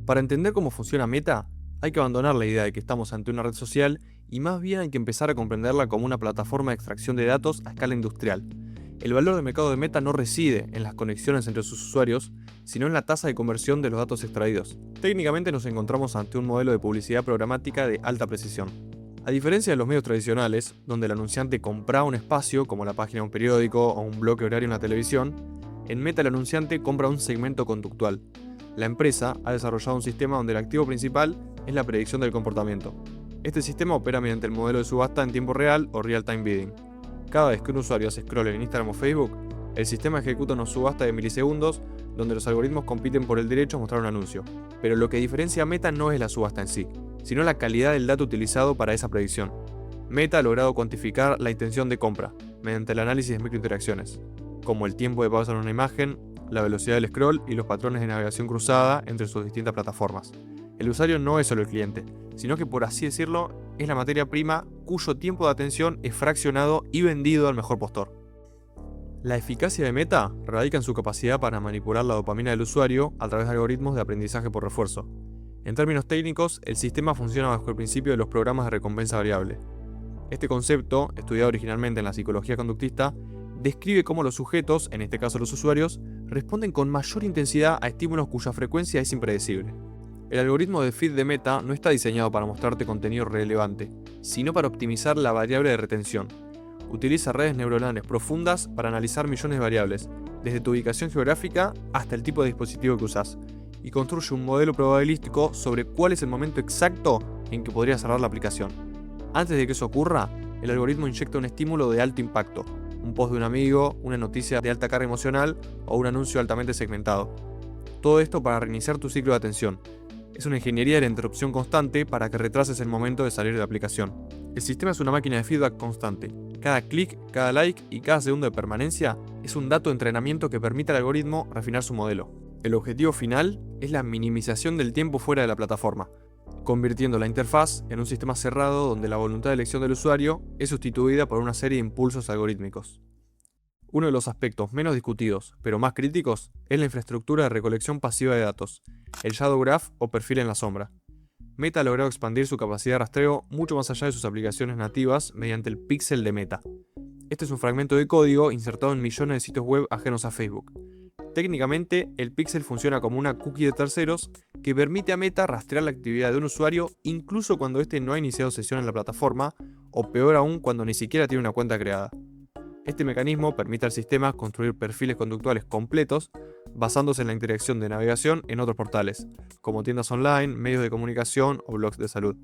Para entender cómo funciona Meta, hay que abandonar la idea de que estamos ante una red social y más bien hay que empezar a comprenderla como una plataforma de extracción de datos a escala industrial. El valor de mercado de Meta no reside en las conexiones entre sus usuarios, sino en la tasa de conversión de los datos extraídos. Técnicamente nos encontramos ante un modelo de publicidad programática de alta precisión. A diferencia de los medios tradicionales, donde el anunciante compra un espacio como la página de un periódico o un bloque horario en la televisión, en Meta el anunciante compra un segmento conductual. La empresa ha desarrollado un sistema donde el activo principal es la predicción del comportamiento. Este sistema opera mediante el modelo de subasta en tiempo real o real-time bidding. Cada vez que un usuario hace scroll en Instagram o Facebook, el sistema ejecuta una subasta de milisegundos donde los algoritmos compiten por el derecho a mostrar un anuncio. Pero lo que diferencia a Meta no es la subasta en sí, sino la calidad del dato utilizado para esa predicción. Meta ha logrado cuantificar la intención de compra mediante el análisis de microinteracciones, como el tiempo de pausa en una imagen, la velocidad del scroll y los patrones de navegación cruzada entre sus distintas plataformas. El usuario no es solo el cliente, sino que por así decirlo, es la materia prima cuyo tiempo de atención es fraccionado y vendido al mejor postor. La eficacia de Meta radica en su capacidad para manipular la dopamina del usuario a través de algoritmos de aprendizaje por refuerzo. En términos técnicos, el sistema funciona bajo el principio de los programas de recompensa variable. Este concepto, estudiado originalmente en la psicología conductista, describe cómo los sujetos, en este caso los usuarios, responden con mayor intensidad a estímulos cuya frecuencia es impredecible. El algoritmo de feed de Meta no está diseñado para mostrarte contenido relevante, sino para optimizar la variable de retención. Utiliza redes neuronales profundas para analizar millones de variables, desde tu ubicación geográfica hasta el tipo de dispositivo que usas, y construye un modelo probabilístico sobre cuál es el momento exacto en que podría cerrar la aplicación. Antes de que eso ocurra, el algoritmo inyecta un estímulo de alto impacto, un post de un amigo, una noticia de alta carga emocional o un anuncio altamente segmentado. Todo esto para reiniciar tu ciclo de atención. Es una ingeniería de la interrupción constante para que retrases el momento de salir de la aplicación. El sistema es una máquina de feedback constante. Cada clic, cada like y cada segundo de permanencia es un dato de entrenamiento que permite al algoritmo refinar su modelo. El objetivo final es la minimización del tiempo fuera de la plataforma, convirtiendo la interfaz en un sistema cerrado donde la voluntad de elección del usuario es sustituida por una serie de impulsos algorítmicos. Uno de los aspectos menos discutidos, pero más críticos, es la infraestructura de recolección pasiva de datos, el Shadow Graph o perfil en la sombra. Meta ha logrado expandir su capacidad de rastreo mucho más allá de sus aplicaciones nativas mediante el píxel de Meta. Este es un fragmento de código insertado en millones de sitios web ajenos a Facebook. Técnicamente, el píxel funciona como una cookie de terceros que permite a Meta rastrear la actividad de un usuario incluso cuando éste no ha iniciado sesión en la plataforma, o peor aún cuando ni siquiera tiene una cuenta creada. Este mecanismo permite al sistema construir perfiles conductuales completos basándose en la interacción de navegación en otros portales, como tiendas online, medios de comunicación o blogs de salud.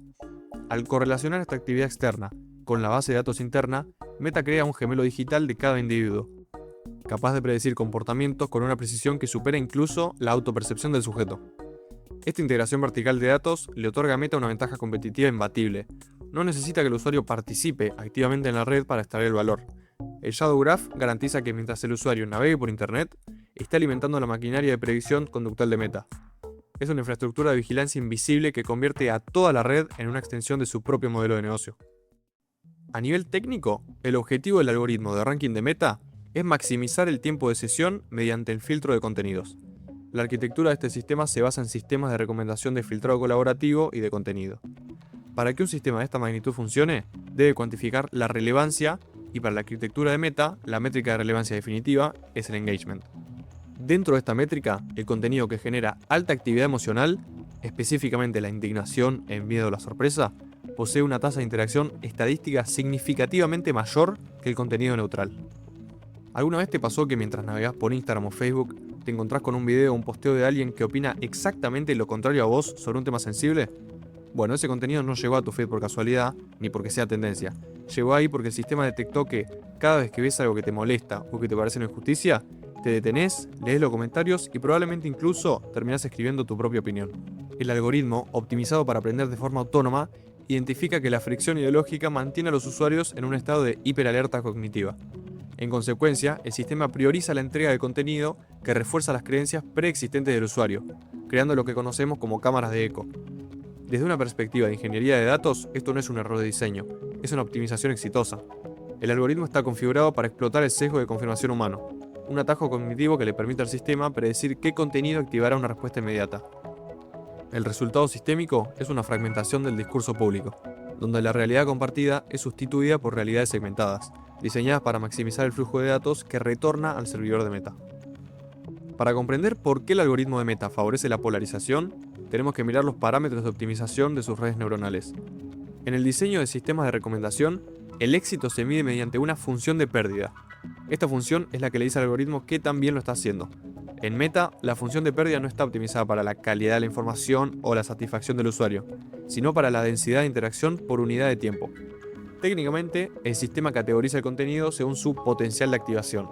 Al correlacionar esta actividad externa con la base de datos interna, Meta crea un gemelo digital de cada individuo, capaz de predecir comportamientos con una precisión que supera incluso la autopercepción del sujeto. Esta integración vertical de datos le otorga a Meta una ventaja competitiva imbatible. No necesita que el usuario participe activamente en la red para extraer el valor. El Shadow Graph garantiza que mientras el usuario navegue por Internet, está alimentando la maquinaria de predicción conductual de Meta. Es una infraestructura de vigilancia invisible que convierte a toda la red en una extensión de su propio modelo de negocio. A nivel técnico, el objetivo del algoritmo de ranking de Meta es maximizar el tiempo de sesión mediante el filtro de contenidos. La arquitectura de este sistema se basa en sistemas de recomendación de filtrado colaborativo y de contenido. Para que un sistema de esta magnitud funcione, debe cuantificar la relevancia y para la arquitectura de Meta, la métrica de relevancia definitiva es el engagement. Dentro de esta métrica, el contenido que genera alta actividad emocional, específicamente la indignación, el miedo o la sorpresa, posee una tasa de interacción estadística significativamente mayor que el contenido neutral. ¿Alguna vez te pasó que mientras navegás por Instagram o Facebook te encontrás con un video o un posteo de alguien que opina exactamente lo contrario a vos sobre un tema sensible? Bueno, ese contenido no llegó a tu feed por casualidad, ni porque sea tendencia. Llegó ahí porque el sistema detectó que cada vez que ves algo que te molesta o que te parece una injusticia, te detenés, lees los comentarios y probablemente incluso terminás escribiendo tu propia opinión. El algoritmo, optimizado para aprender de forma autónoma, identifica que la fricción ideológica mantiene a los usuarios en un estado de hiperalerta cognitiva. En consecuencia, el sistema prioriza la entrega de contenido que refuerza las creencias preexistentes del usuario, creando lo que conocemos como cámaras de eco. Desde una perspectiva de ingeniería de datos, esto no es un error de diseño, es una optimización exitosa. El algoritmo está configurado para explotar el sesgo de confirmación humano, un atajo cognitivo que le permite al sistema predecir qué contenido activará una respuesta inmediata. El resultado sistémico es una fragmentación del discurso público, donde la realidad compartida es sustituida por realidades segmentadas, diseñadas para maximizar el flujo de datos que retorna al servidor de Meta. Para comprender por qué el algoritmo de Meta favorece la polarización, tenemos que mirar los parámetros de optimización de sus redes neuronales. En el diseño de sistemas de recomendación, el éxito se mide mediante una función de pérdida. Esta función es la que le dice al algoritmo qué tan bien lo está haciendo. En Meta, la función de pérdida no está optimizada para la calidad de la información o la satisfacción del usuario, sino para la densidad de interacción por unidad de tiempo. Técnicamente, el sistema categoriza el contenido según su potencial de activación.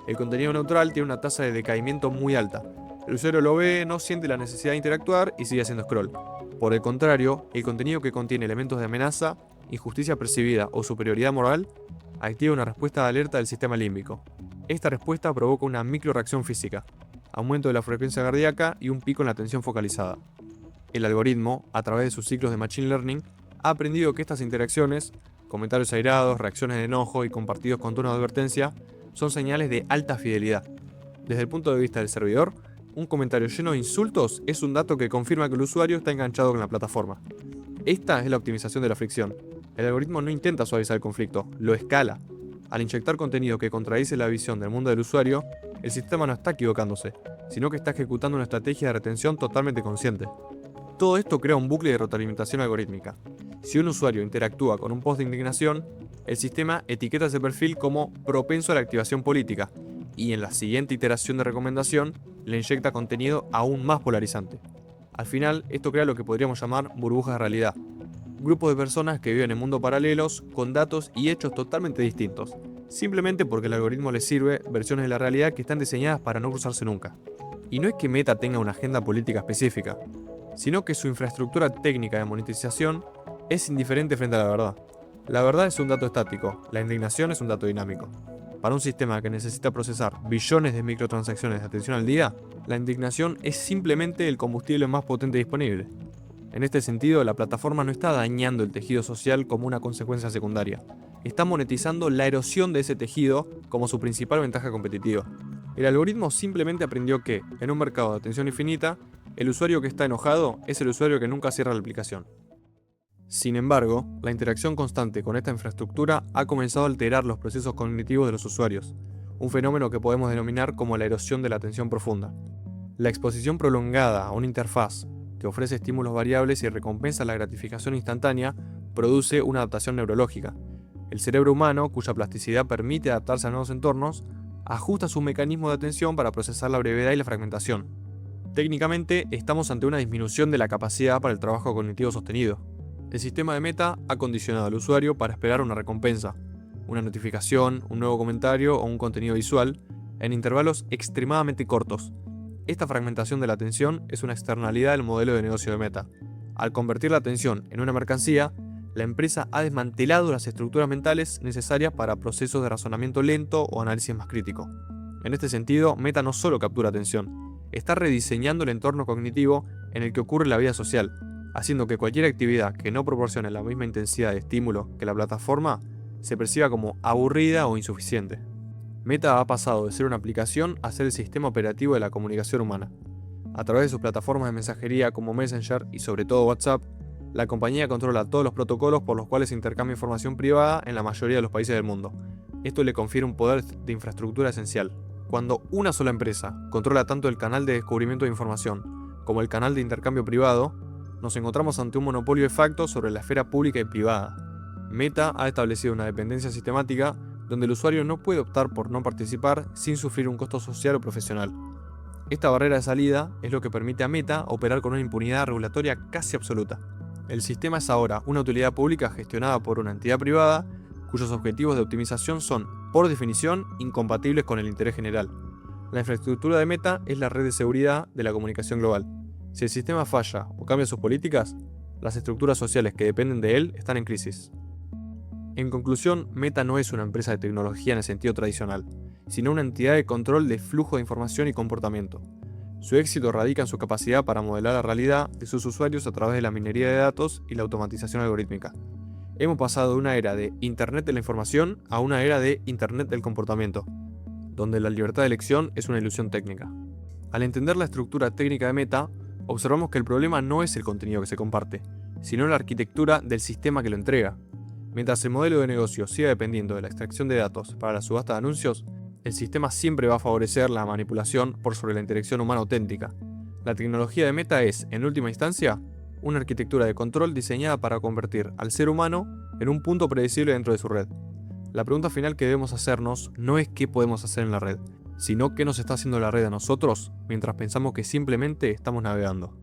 El contenido neutral tiene una tasa de decaimiento muy alta. El usuario lo ve, no siente la necesidad de interactuar y sigue haciendo scroll. Por el contrario, el contenido que contiene elementos de amenaza, injusticia percibida o superioridad moral activa una respuesta de alerta del sistema límbico. Esta respuesta provoca una microreacción física, aumento de la frecuencia cardíaca y un pico en la atención focalizada. El algoritmo, a través de sus ciclos de Machine Learning, ha aprendido que estas interacciones, comentarios airados, reacciones de enojo y compartidos con tono de advertencia, son señales de alta fidelidad. Desde el punto de vista del servidor, un comentario lleno de insultos es un dato que confirma que el usuario está enganchado con la plataforma. Esta es la optimización de la fricción. El algoritmo no intenta suavizar el conflicto, lo escala. Al inyectar contenido que contradice la visión del mundo del usuario, el sistema no está equivocándose, sino que está ejecutando una estrategia de retención totalmente consciente. Todo esto crea un bucle de retroalimentación algorítmica. Si un usuario interactúa con un post de indignación, el sistema etiqueta ese perfil como propenso a la activación política y en la siguiente iteración de recomendación le inyecta contenido aún más polarizante. Al final, esto crea lo que podríamos llamar burbujas de realidad. Grupos de personas que viven en mundos paralelos con datos y hechos totalmente distintos, simplemente porque el algoritmo les sirve versiones de la realidad que están diseñadas para no cruzarse nunca. Y no es que Meta tenga una agenda política específica, sino que su infraestructura técnica de monetización es indiferente frente a la verdad. La verdad es un dato estático, la indignación es un dato dinámico. Para un sistema que necesita procesar billones de microtransacciones de atención al día, la indignación es simplemente el combustible más potente disponible. En este sentido, la plataforma no está dañando el tejido social como una consecuencia secundaria. Está monetizando la erosión de ese tejido como su principal ventaja competitiva. El algoritmo simplemente aprendió que, en un mercado de atención infinita, el usuario que está enojado es el usuario que nunca cierra la aplicación. Sin embargo, la interacción constante con esta infraestructura ha comenzado a alterar los procesos cognitivos de los usuarios, un fenómeno que podemos denominar como la erosión de la atención profunda. La exposición prolongada a una interfaz que ofrece estímulos variables y recompensa la gratificación instantánea produce una adaptación neurológica. El cerebro humano, cuya plasticidad permite adaptarse a nuevos entornos, ajusta su mecanismo de atención para procesar la brevedad y la fragmentación. Técnicamente, estamos ante una disminución de la capacidad para el trabajo cognitivo sostenido. El sistema de Meta ha condicionado al usuario para esperar una recompensa, una notificación, un nuevo comentario o un contenido visual en intervalos extremadamente cortos. Esta fragmentación de la atención es una externalidad del modelo de negocio de Meta. Al convertir la atención en una mercancía, la empresa ha desmantelado las estructuras mentales necesarias para procesos de razonamiento lento o análisis más crítico. En este sentido, Meta no solo captura atención, está rediseñando el entorno cognitivo en el que ocurre la vida social, haciendo que cualquier actividad que no proporcione la misma intensidad de estímulo que la plataforma se perciba como aburrida o insuficiente. Meta ha pasado de ser una aplicación a ser el sistema operativo de la comunicación humana. A través de sus plataformas de mensajería como Messenger y sobre todo WhatsApp, la compañía controla todos los protocolos por los cuales se intercambia información privada en la mayoría de los países del mundo. Esto le confiere un poder de infraestructura esencial. Cuando una sola empresa controla tanto el canal de descubrimiento de información como el canal de intercambio privado, nos encontramos ante un monopolio de facto sobre la esfera pública y privada. Meta ha establecido una dependencia sistemática donde el usuario no puede optar por no participar sin sufrir un costo social o profesional. Esta barrera de salida es lo que permite a Meta operar con una impunidad regulatoria casi absoluta. El sistema es ahora una utilidad pública gestionada por una entidad privada cuyos objetivos de optimización son, por definición, incompatibles con el interés general. La infraestructura de Meta es la red de seguridad de la comunicación global. Si el sistema falla o cambia sus políticas, las estructuras sociales que dependen de él están en crisis. En conclusión, Meta no es una empresa de tecnología en el sentido tradicional, sino una entidad de control de flujo de información y comportamiento. Su éxito radica en su capacidad para modelar la realidad de sus usuarios a través de la minería de datos y la automatización algorítmica. Hemos pasado de una era de Internet de la información a una era de Internet del comportamiento, donde la libertad de elección es una ilusión técnica. Al entender la estructura técnica de Meta, observamos que el problema no es el contenido que se comparte, sino la arquitectura del sistema que lo entrega. Mientras el modelo de negocio siga dependiendo de la extracción de datos para la subasta de anuncios, el sistema siempre va a favorecer la manipulación por sobre la interacción humana auténtica. La tecnología de Meta es, en última instancia, una arquitectura de control diseñada para convertir al ser humano en un punto predecible dentro de su red. La pregunta final que debemos hacernos no es qué podemos hacer en la red, sino qué nos está haciendo la red a nosotros mientras pensamos que simplemente estamos navegando.